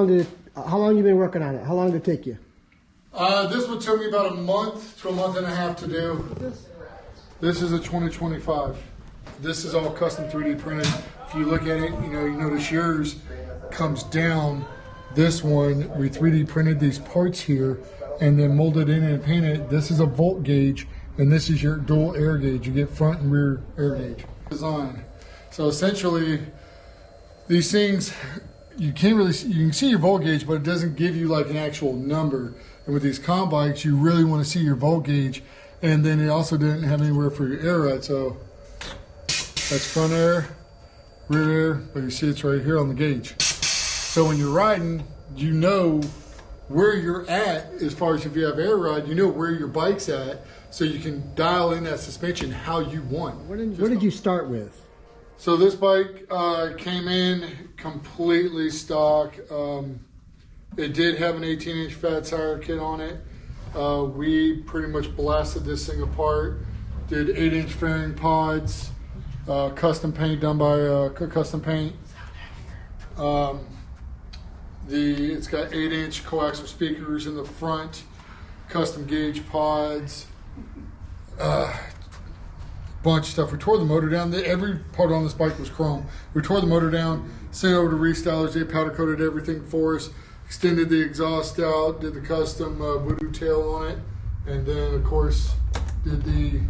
How long you been working on it? How long did it take you? This one took me about a month to a month and a half to do. This is a 2025. This is all custom 3D printed. If you look at it, you notice yours comes down. This one, we 3D printed these parts here and then molded in and painted. This is a volt gauge, and this is your dual air gauge. You get front and rear air gauge design. So essentially, these things, you can see your volt gauge, but it doesn't give you like an actual number. And with these comp bikes, you really want to see your volt gauge. And then it also didn't have anywhere for your air ride. So that's front air, rear air, but you see it's right here on the gauge. So when you're riding, you know where you're at as far as if you have air ride, you know where your bike's at, so you can dial in that suspension how you want. What did you start with? So this bike came in completely stock. It did have an 18-inch fat tire kit on it. We pretty much blasted this thing apart, did 8-inch fairing pods, custom paint done by Custom Paint. It's got 8-inch coaxial speakers in the front, custom gauge pods, bunch of stuff. We tore the motor down. Every part on this bike was chrome. We tore the motor down, sent it over to Restylers. They powder coated everything for us, extended the exhaust out, did the custom voodoo tail on it, and then of course did the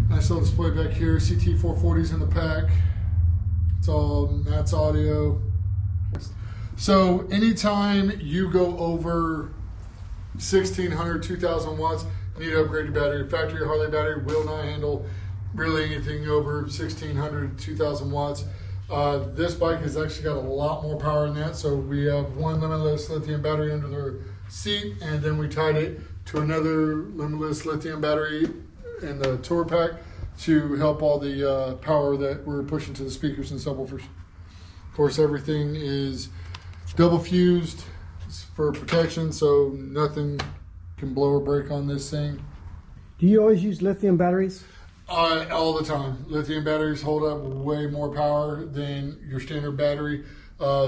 nice little display back here. CT 440s in the pack. It's all Matt's audio. So anytime you go over 1,600, 2,000 watts, you need to upgrade your battery. Factory Harley battery will not handle really anything over 1,600, 2,000 watts. This bike has actually got a lot more power than that. So we have one limitless lithium battery under the seat, and then we tied it to another limitless lithium battery in the tour pack to help all the power that we're pushing to the speakers and subwoofers. Of course, everything is double fused for protection, so nothing can blow or break on this thing. Do you always use lithium batteries? All the time. Lithium batteries hold up way more power than your standard battery.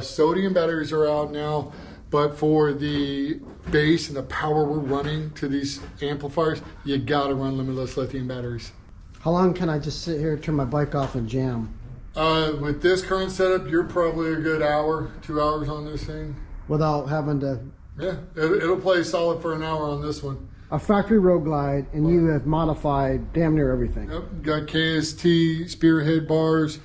Sodium batteries are out now, but for the bass and the power we're running to these amplifiers, you gotta run limitless lithium batteries. How long can I just sit here, turn my bike off, and jam? With this current setup, you're probably a good hour, 2 hours on this thing. Without having to... Yeah, it'll play solid for an hour on this one. A factory road glide, and you have modified damn near everything. Yep, got KST spearhead bars,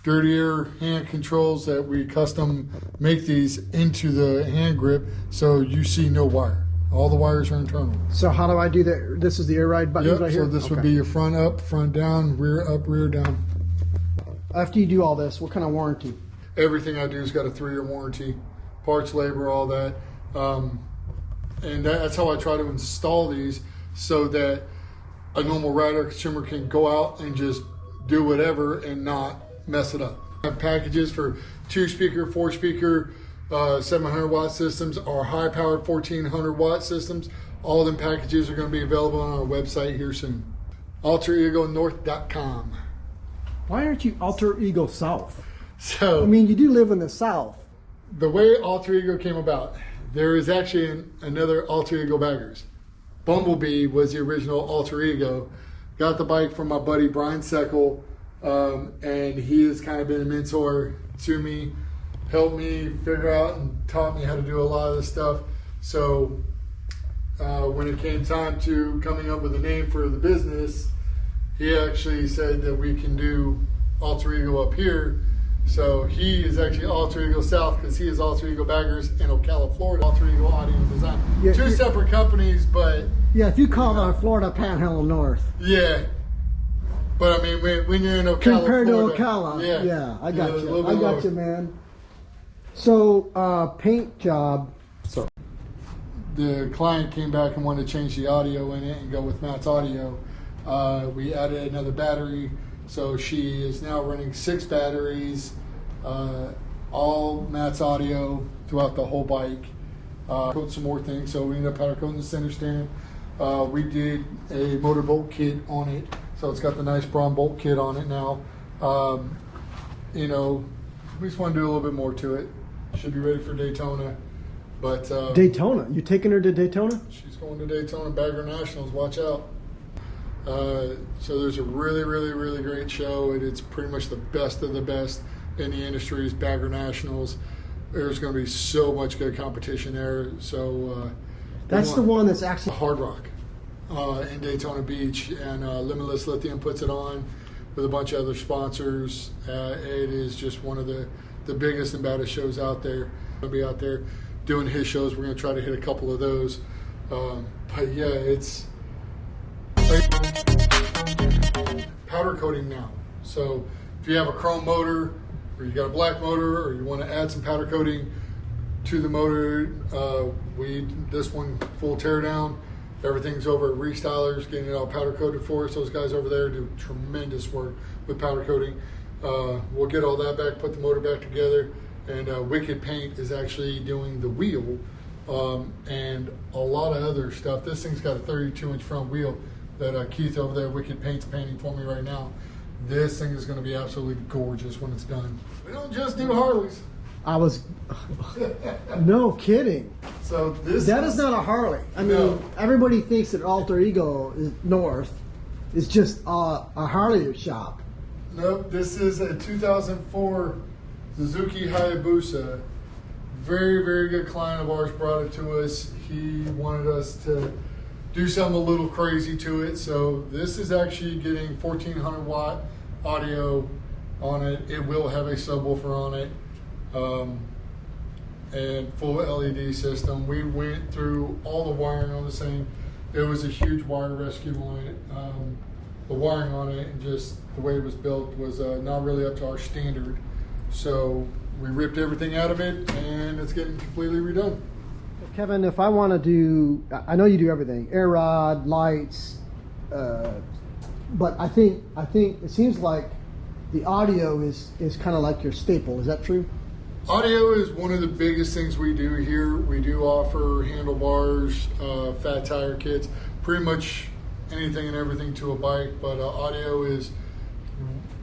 dirty air hand controls that we custom make these into the hand grip, so you see no wire. All the wires are internal. So how do I do that? This is the air ride button right here? So this would be your front up, front down, rear up, rear down. After you do all this, what kind of warranty? Everything I do has got a 3-year warranty. Parts, labor, all that. And that's how I try to install these, so that a normal rider consumer can go out and just do whatever and not mess it up. I have packages for 2-speaker, 4-speaker, 700 watt systems, or high powered 1400 watt systems. All of them packages are going to be available on our website here soon. AlterEgoNorth.com. Why aren't you Alter Ego South? So, I mean, you do live in the South. The way Alter Ego came about, there is actually another Alter Ego baggers. Bumblebee was the original Alter Ego. Got the bike from my buddy Brian Seckel, and he has kind of been a mentor to me, helped me figure out and taught me how to do a lot of this stuff. So when it came time to coming up with a name for the business, he actually said that we can do Alter Ego up here. So he is actually Alter Ego South, because he is Alter Ego Baggers in Ocala, Florida. Alter Ego Audio Design. Yeah, Two separate companies, but... Yeah, if you call the Florida Panhandle North. Yeah. But I mean, when you're in Ocala, compared Florida, to Ocala. Yeah, I got you. I got lower. you, man. So, paint job. So the client came back and wanted to change the audio in it and go with Matt's audio. We added another battery. So she is now running 6 batteries, all Matt's audio throughout the whole bike. Coat some more things, so we ended up powder coating the center stand. We did a motor bolt kit on it, so it's got the nice Braun bolt kit on it now. You know, we just want to do a little bit more to it. Should be ready for Daytona. But Daytona? You taking her to Daytona? she's going to Daytona Bagger Nationals. Watch out. So there's a really, really, really great show. It's pretty much the best of the best in the industry is Bagger Nationals. There's going to be so much good competition there. So that's the one that's actually Hard Rock in Daytona Beach, and Limitless Lithium puts it on with a bunch of other sponsors. It is just one of the biggest and baddest shows out there. Going to be out there doing his shows. We're going to try to hit a couple of those. But yeah, it's powder coating now. So if you have a chrome motor or you got a black motor or you want to add some powder coating to the motor, this one full teardown. Everything's over at Restylers, getting it all powder coated for us. Those guys over there do tremendous work with powder coating. We'll get all that back, put the motor back together, and Wicked Paint is actually doing the wheel and a lot of other stuff. This thing's got a 32-inch front wheel that Keith over there, Wicked Paint's painting for me right now. This thing is going to be absolutely gorgeous when it's done. We don't just do Harleys. No kidding. So that is not a Harley. I mean, everybody thinks that Alter Ego is North. It's just a Harley shop. Nope, this is a 2004 Suzuki Hayabusa. Very, very good client of ours brought it to us. He wanted us to do something a little crazy to it. So this is actually getting 1400 watt audio on it. It will have a subwoofer on it. And full LED system. We went through all the wiring on this thing. It was a huge wire rescue on it. The wiring on it and just the way it was built was not really up to our standard. So we ripped everything out of it and it's getting completely redone. Kevin, if I want to do, I know you do everything, air rod, lights, but I think it seems like the audio is kind of like your staple. Is that true? Audio is one of the biggest things we do here. We do offer handlebars, fat tire kits, pretty much anything and everything to a bike, but audio is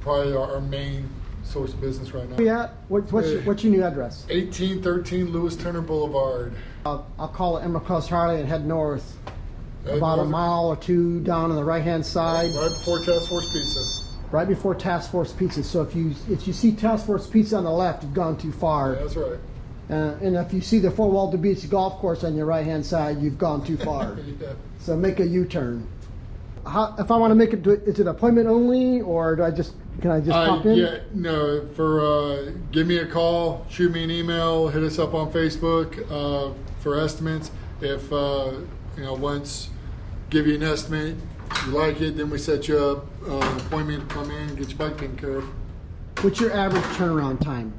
probably our main source of business right now. Yeah. What's your new address? 1813 Lewis Turner Boulevard. I'll call it Emerald Coast Harley and head north about a mile or two down on the right-hand side. Right before Task Force Pizza. Right before Task Force Pizza. So if you see Task Force Pizza on the left, you've gone too far. Yeah, that's right. And if you see the Fort Walton Beach golf course on your right-hand side, you've gone too far. Yeah. So make a U-turn. If I want to make it, is it appointment only, or can I just pop in? Yeah, no. Give me a call, shoot me an email, hit us up on Facebook for estimates. If once give you an estimate, you like it, then we set you up an appointment to come in and get your bike taken care of. What's your average turnaround time?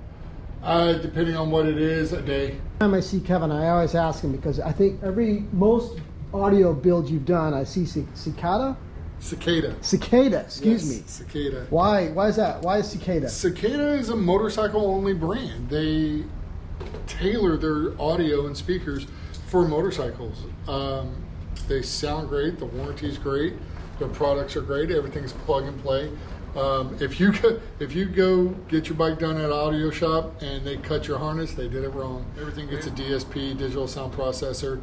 Depending on what it is, a day. Every time I see Kevin, I always ask him because I think most audio builds you've done, I see Cicada. Cicada, excuse me. Cicada. Why is that? Why is Cicada? Cicada is a motorcycle-only brand. They tailor their audio and speakers for motorcycles. They sound great. The warranty's great. Their products are great. Everything's plug and play. If you go get your bike done at an audio shop and they cut your harness, they did it wrong. Everything gets a DSP, digital sound processor.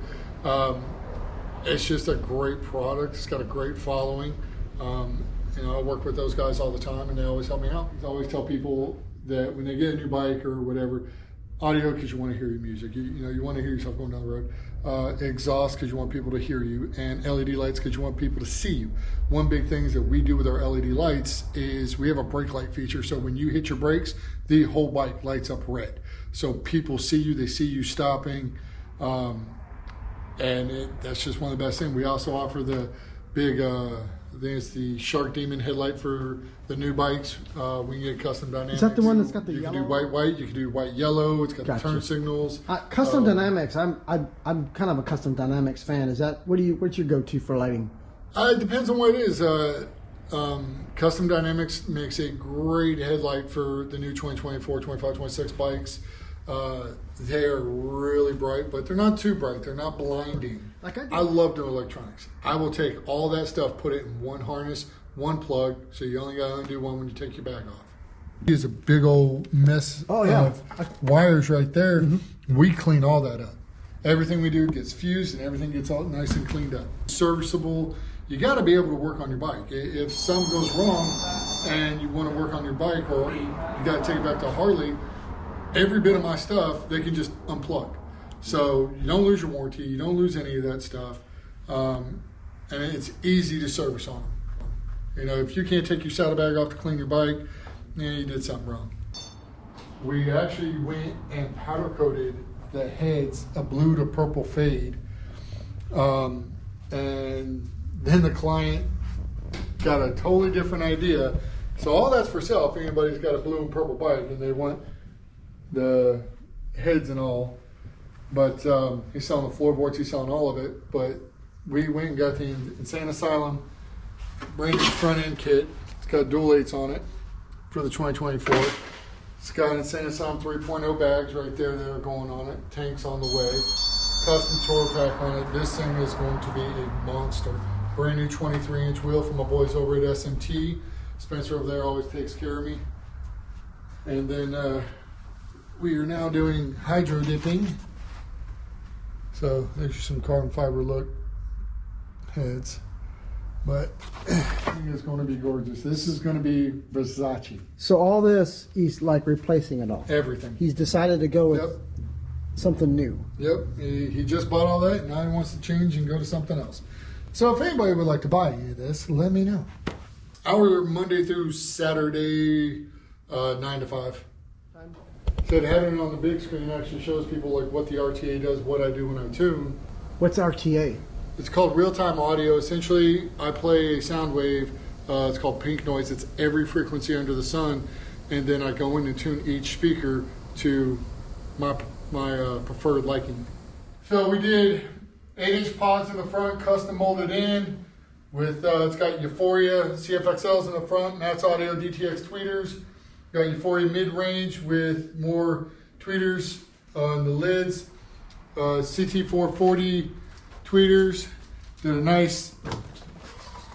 It's just a great product. It's got a great following. I work with those guys all the time, and they always help me out. I always tell people that when they get a new bike or whatever, audio because you want to hear your music. You want to hear yourself going down the road. Exhaust because you want people to hear you, and LED lights because you want people to see you. One big thing that we do with our LED lights is we have a brake light feature. So when you hit your brakes, the whole bike lights up red. So people see you, they see you stopping. And that's just one of the best things. We also offer the big, I think it's the Shark Demon headlight for the new bikes. We can get custom dynamics. Is that the one that's got the yellow? You yellow? can do white, you can do white yellow. It's got the turn signals. Custom dynamics. I'm kind of a custom dynamics fan. Is that what's your go-to for lighting? It depends on what it is. Custom Dynamics makes a great headlight for the new 2024, 25, 26 bikes. They are really bright, but they're not too bright. They're not blinding. I love doing electronics. I will take all that stuff, put it in one harness, one plug, so you only got to undo one when you take your bag off. Is a big old mess of wires right there. We clean all that up. Everything we do gets fused and everything gets all nice and cleaned up. Serviceable. You got to be able to work on your bike. If something goes wrong and you want to work on your bike, or you got to take it back to Harley, every bit of my stuff they can just unplug. So you don't lose your warranty. You don't lose any of that stuff, and it's easy to service on them. You know, if you can't take your saddlebag off to clean your bike, you did something wrong. We actually went and powder coated the heads a blue to purple fade, and then the client got a totally different idea. So all that's for sale if anybody's got a blue and purple bike and they want the heads and all. But he's selling the floorboards, he's selling all of it. But we went and got the Insane Asylum branded front end kit. It's got dual 8s on it for the 2024. It's got Insane Asylum 3.0 bags right there that are going on it. Tanks on the way. Custom tour pack on it. This thing is going to be a monster. Brand new 23-inch wheel from my boys over at SMT. Spencer over there always takes care of me. And then we are now doing hydro dipping. So there's some carbon fiber look heads. But it's going to be gorgeous. This is going to be Versace. So all this, he's like replacing it all. Everything. He's decided to go with something new. Yep. He just bought all that. Now he wants to change and go to something else. So if anybody would like to buy any of this, let me know. Our Monday through Saturday, 9 to 5. So having it on the big screen actually shows people like what the RTA does, what I do when I tune. What's RTA? It's called real-time audio. Essentially, I play a sound wave. It's called pink noise. It's every frequency under the sun, and then I go in and tune each speaker to my preferred liking. So we did 8-inch pods in the front, custom molded in. With it's got Euphoria CFXLs in the front, Matt's Audio DTX tweeters. Got Euphoria mid-range with more tweeters on the lids. CT440 tweeters. Did a nice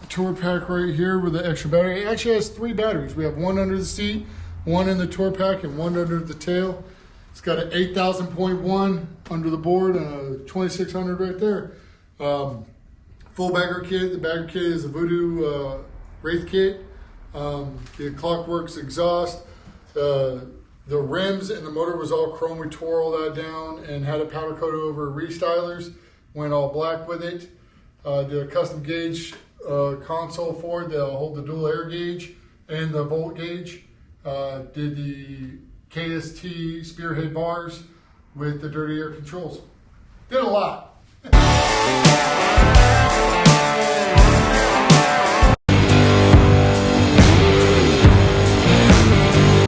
tour pack right here with the extra battery. It actually has 3 batteries. We have one under the seat, one in the tour pack, and one under the tail. It's got an 8000.1 under the board and a 2600 right there. Full bagger kit. The bagger kit is a Voodoo Wraith kit. The Clockworks exhaust. The rims and the motor was all chrome. We tore all that down and had it powder coated over restylers. Went all black with it. Did a custom gauge console for it that'll hold the dual air gauge and the volt gauge. Did the KST spearhead bars with the dirty air controls. Did a lot.